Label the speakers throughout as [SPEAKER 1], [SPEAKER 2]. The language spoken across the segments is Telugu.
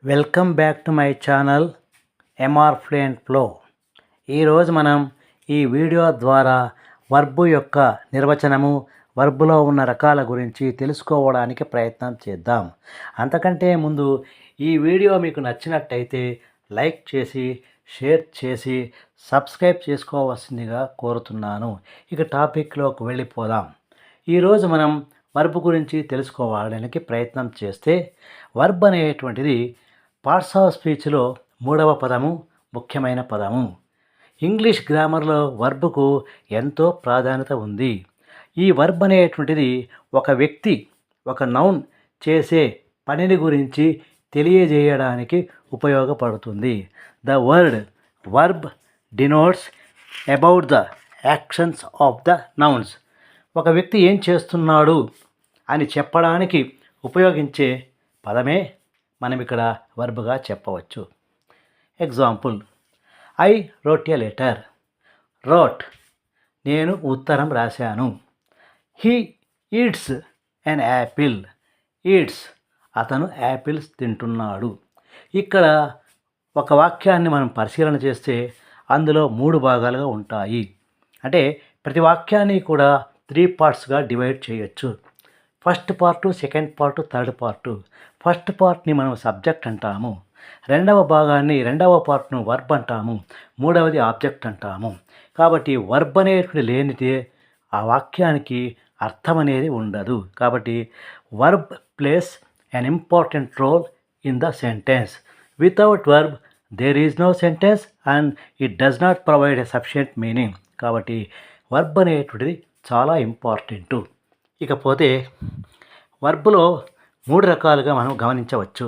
[SPEAKER 1] Welcome back to my channel MR fluent flow. ఈరోజు మనం ఈ వీడియో ద్వారా వర్బ్ యొక్క నిర్వచనము, వర్బ్లో ఉన్న రకాల గురించి తెలుసుకోవడానికి ప్రయత్నం చేద్దాం. అంతకంటే ముందు ఈ వీడియో మీకు నచ్చినట్టయితే లైక్ చేసి, షేర్ చేసి, సబ్స్క్రైబ్ చేసుకోవాల్సిందిగా కోరుతున్నాను. ఇక టాపిక్లోకి వెళ్ళిపోదాం. ఈరోజు మనం వర్బ్ గురించి తెలుసుకోవడానికి ప్రయత్నం చేస్తే, వర్బ్ అనేటువంటిది పార్ట్స్ ఆఫ్ స్పీచ్లో మూడవ పదము, ముఖ్యమైన పదము. ఇంగ్లీష్ గ్రామర్లో వర్బ్కు ఎంతో ప్రాధాన్యత ఉంది. ఈ వర్బ్ అనేటువంటిది ఒక వ్యక్తి, ఒక నౌన్ చేసే పనిని గురించి తెలియజేయడానికి ఉపయోగపడుతుంది. The word verb denotes about the actions of the nouns. ఒక వ్యక్తి ఏం చేస్తున్నాడు అని చెప్పడానికి ఉపయోగించే పదమే మనం ఇక్కడ వర్బ్గా చెప్పవచ్చు. Example, I wrote a letter. Wrote, నేను ఉత్తరం రాశాను. He eats an apple. Eats, అతను యాపిల్స్ తింటున్నాడు. ఇక్కడ ఒక వాక్యాన్ని మనం పరిశీలన చేస్తే అందులో 3 భాగాలుగా ఉంటాయి. అంటే ప్రతి వాక్యాన్ని కూడా 3 పార్ట్స్గా డివైడ్ చేయొచ్చు. First part, second part, third part. First పార్ట్ని మనం సబ్జెక్ట్ అంటాము. రెండవ పార్ట్ను వర్బ్ అంటాము. మూడవది ఆబ్జెక్ట్ అంటాము. కాబట్టి వర్బ్ అనేటువంటి లేనిదే ఆ వాక్యానికి అర్థం అనేది ఉండదు. కాబట్టి verb place an important role in the sentence. Without verb, there is no sentence and it does not provide a sufficient meaning. కాబట్టి వర్బ్ అనేటువంటిది చాలా ఇంపార్టెంట్. ఇకపోతే వర్బ్లో 3 రకాలుగా మనం గమనించవచ్చు.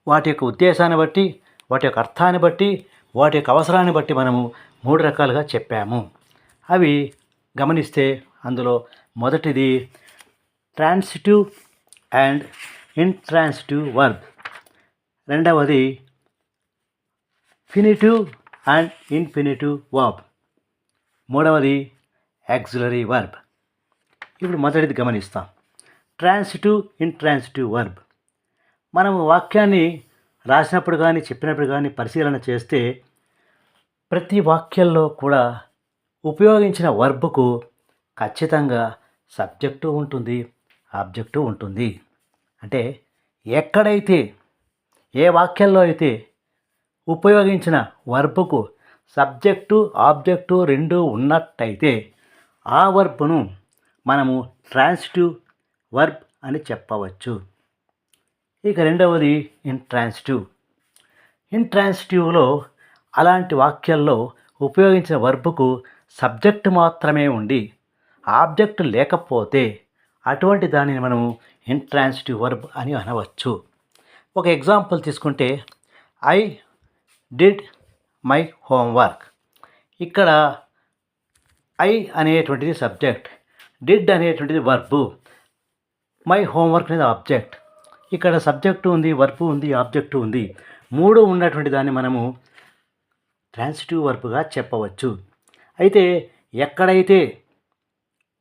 [SPEAKER 1] వాటి యొక్క ఉద్దేశాన్ని బట్టి, వాటి యొక్క అర్థాన్ని బట్టి, వాటి యొక్క అవసరాన్ని బట్టి మనము 3 రకాలుగా చెప్పాము. అవి గమనిస్తే అందులో మొదటిది ట్రాన్సిటివ్ అండ్ ఇంట్రాన్సిటివ్ వర్బ్. రెండవది ఫినిటివ్ అండ్ ఇన్ఫినిటివ్ వర్బ్. మూడవది యాక్సిలరీ వర్బ్. ఇప్పుడు మొదటిది గమనిస్తాం, ట్రాన్సిటివ్ ఇంట్రాన్సిటివ్ వర్బ్. మనము వాక్యాన్ని రాసినప్పుడు కానీ చెప్పినప్పుడు కానీ పరిశీలన చేస్తే ప్రతి వాక్యంలో కూడా ఉపయోగించిన వర్బ్కు ఖచ్చితంగా సబ్జెక్టు ఉంటుంది, ఆబ్జెక్టు ఉంటుంది. అంటే ఎక్కడైతే, ఏ వాక్యంలో అయితే ఉపయోగించిన వర్బ్కు సబ్జెక్టు, ఆబ్జెక్టు 2 ఉన్నట్టయితే ఆ వర్బ్ను మనము ట్రాన్సిటివ్ వర్బ్ అని చెప్పవచ్చు. ఇక రెండవది ఇంట్రాన్సిటివ్. ఇంట్రాన్సిటివ్లో అలాంటి వాక్యాల్లో ఉపయోగించిన వర్బ్కు సబ్జెక్టు మాత్రమే ఉండి ఆబ్జెక్టు లేకపోతే అటువంటి దానిని మనము ఇంట్రాన్సిటివ్ వర్బ్ అని అనవచ్చు. ఒక ఎగ్జాంపుల్ తీసుకుంటే, ఐ డిడ్ మై హోంవర్క్. ఇక్కడ ఐ అనేటువంటిది సబ్జెక్ట్, డిడ్ అనేటువంటిది వర్బు, మై హోంవర్క్ అనేది ఆబ్జెక్ట్. ఇక్కడ సబ్జెక్టు ఉంది, వర్బు ఉంది, ఆబ్జెక్టు ఉంది. 3 ఉన్నటువంటి దాన్ని మనము ట్రాన్సిటివ్ వర్బ్గా చెప్పవచ్చు. అయితే ఎక్కడైతే,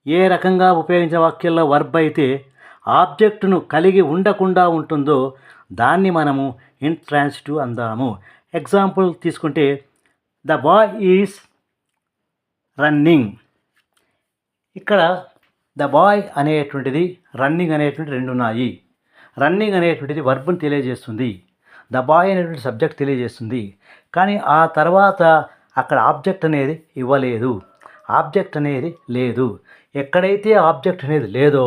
[SPEAKER 1] ఏ రకంగా ఉపయోగించిన వాక్యంలో వర్బ్ అయితే ఆబ్జెక్టును కలిగి ఉండకుండా ఉంటుందో దాన్ని మనము ఇంట్రాన్సిటివ్ అందాము. ఎగ్జాంపుల్ తీసుకుంటే, ద బాయ్ ఈజ్ రన్నింగ్. ఇక్కడ ద బాయ్ అనేటువంటిది, రన్నింగ్ అనేటువంటి 2 ఉన్నాయి. రన్నింగ్ అనేటువంటిది వర్బ్ను తెలియజేస్తుంది, ద బాయ్ అనేటువంటి సబ్జెక్ట్ తెలియజేస్తుంది. కానీ ఆ తర్వాత అక్కడ ఆబ్జెక్ట్ అనేది ఇవ్వలేదు, ఆబ్జెక్ట్ అనేది లేదు. ఎక్కడైతే ఆబ్జెక్ట్ అనేది లేదో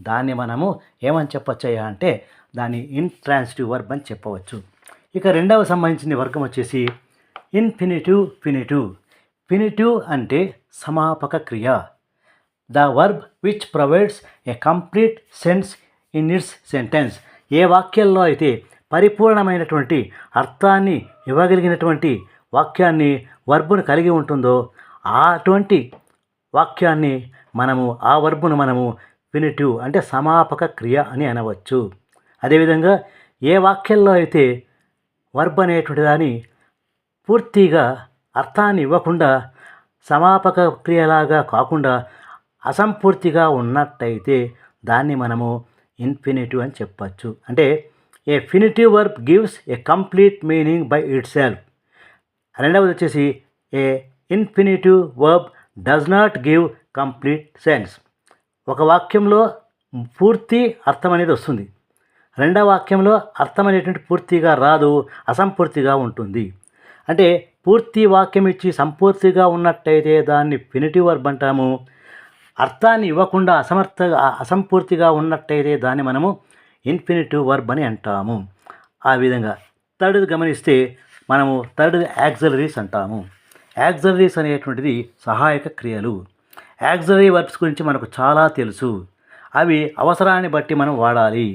[SPEAKER 1] దాన్ని మనము ఏమని చెప్పచ్చయ్యా అంటే దాన్ని ఇంట్రాన్సిటివ్ వర్బ్ అని చెప్పవచ్చు. ఇక రెండవ సంబంధించిన వర్గం వచ్చేసి ఇన్ఫినిటివ్, ఫినిటివ్. ఫినిటివ్ అంటే సమాపక క్రియ. The verb which provides a complete sense in its sentence. ఏ వాక్యంలో అయితే పరిపూర్ణమైనటువంటి అర్థాన్ని ఇవ్వగలిగినటువంటి వాక్యాన్ని, వర్బ్ను కలిగి ఉంటుందో అటువంటి వాక్యాన్ని మనము, ఆ వర్బ్ను మనము ఫినిటివ్ అంటే సమాపక క్రియ అని అనవచ్చు. అదేవిధంగా ఏ వాక్యంలో అయితే వర్బ్ అనేటువంటి దాన్ని పూర్తిగా అర్థాన్ని ఇవ్వకుండా, సమాపక క్రియలాగా కాకుండా అసంపూర్తిగా ఉన్నట్టయితే దాన్ని మనము ఇన్ఫినిటివ్ అని చెప్పచ్చు. అంటే a finitive verb gives a complete meaning by itself. రెండవది వచ్చేసి an infinitive verb does not give complete sense. ఒక వాక్యంలో పూర్తి అర్థం అనేది వస్తుంది, రెండవ వాక్యంలో అర్థం అనేటువంటి పూర్తిగా రాదు, అసంపూర్తిగా ఉంటుంది. అంటే పూర్తి వాక్యం ఇచ్చి సంపూర్తిగా ఉన్నట్టయితే దాన్ని ఫినిటివ్ వర్బ్ అంటాము. అర్థాన్ని ఇవ్వకుండా అసంపూర్తిగా ఉన్నట్టయితే దాన్ని మనము ఇన్ఫినిటివ్ వర్బ్ అని అంటాము. ఆ విధంగా థర్డ్ గమనిస్తే మనము థర్డ్ యాక్సిలరీస్ అంటాము. యాక్సిలరీస్ అనేటువంటిది సహాయక క్రియలు. యాక్సిలరీ వర్బ్స్ గురించి మనకు చాలా తెలుసు, అవి అవసరాన్ని బట్టి మనం వాడాలి.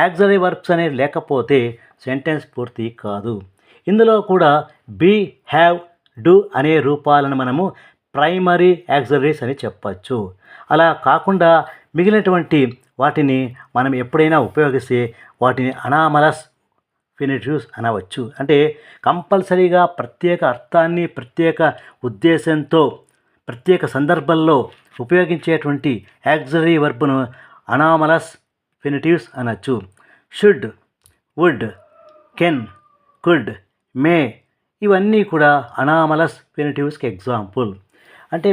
[SPEAKER 1] యాక్సిలరీ వర్బ్స్ అనేవి లేకపోతే సెంటెన్స్ పూర్తి కాదు. ఇందులో కూడా బీ, హ్యావ్, డూ అనే రూపాలను మనము ప్రైమరీ యాక్సిలరీస్ అని చెప్పచ్చు. అలా కాకుండా మిగిలినటువంటి వాటిని మనం ఎప్పుడైనా ఉపయోగిస్తే వాటిని అనామలస్ ఫినిటివ్స్ అనవచ్చు. అంటే కంపల్సరీగా ప్రత్యేక అర్థాన్ని ప్రత్యేక ఉద్దేశంతో ప్రత్యేక సందర్భంలో ఉపయోగించేటువంటి యాక్సిలరీ వర్బ్ను అనామలస్ ఫినిటివ్స్ అనొచ్చు. షుడ్, వుడ్, కెన్, కుడ్, మే ఇవన్నీ కూడా అనామలస్ ఫినిటివ్స్కి ఎగ్జాంపుల్. అంటే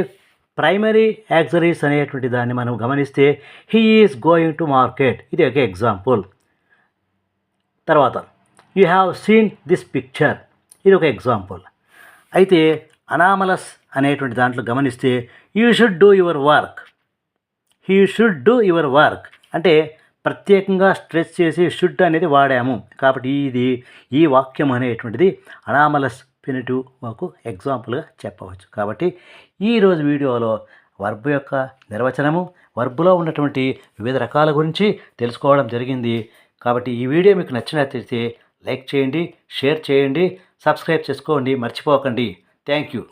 [SPEAKER 1] ప్రైమరీ యాక్సిలరీస్ అనేటువంటి దాన్ని మనం గమనిస్తే he is going to market, ఇది ఒక ఎగ్జాంపుల్. తర్వాత you have seen this picture, ఇది ఒక ఎగ్జాంపుల్. అయితే అనామలస్ అనేటువంటి దాంట్లో గమనిస్తే you should do your work, he should do your work అంటే ప్రత్యేకంగా స్ట్రెస్ చేసి షుడ్ అనేది వాడాము కాబట్టి ఈ వాక్యం అనేటువంటిది అనామలస్ ఫినిటివ్ మాకు ఎగ్జాంపుల్గా చెప్పవచ్చు. కాబట్టి ఈరోజు వీడియోలో వర్బ్ యొక్క నిర్వచనము, వర్బ్లో ఉన్నటువంటి వివిధ రకాల గురించి తెలుసుకోవడం జరిగింది. కాబట్టి ఈ వీడియో మీకు నచ్చినట్లయితే లైక్ చేయండి, షేర్ చేయండి, సబ్స్క్రైబ్ చేసుకోండి, మర్చిపోకండి. Thank you.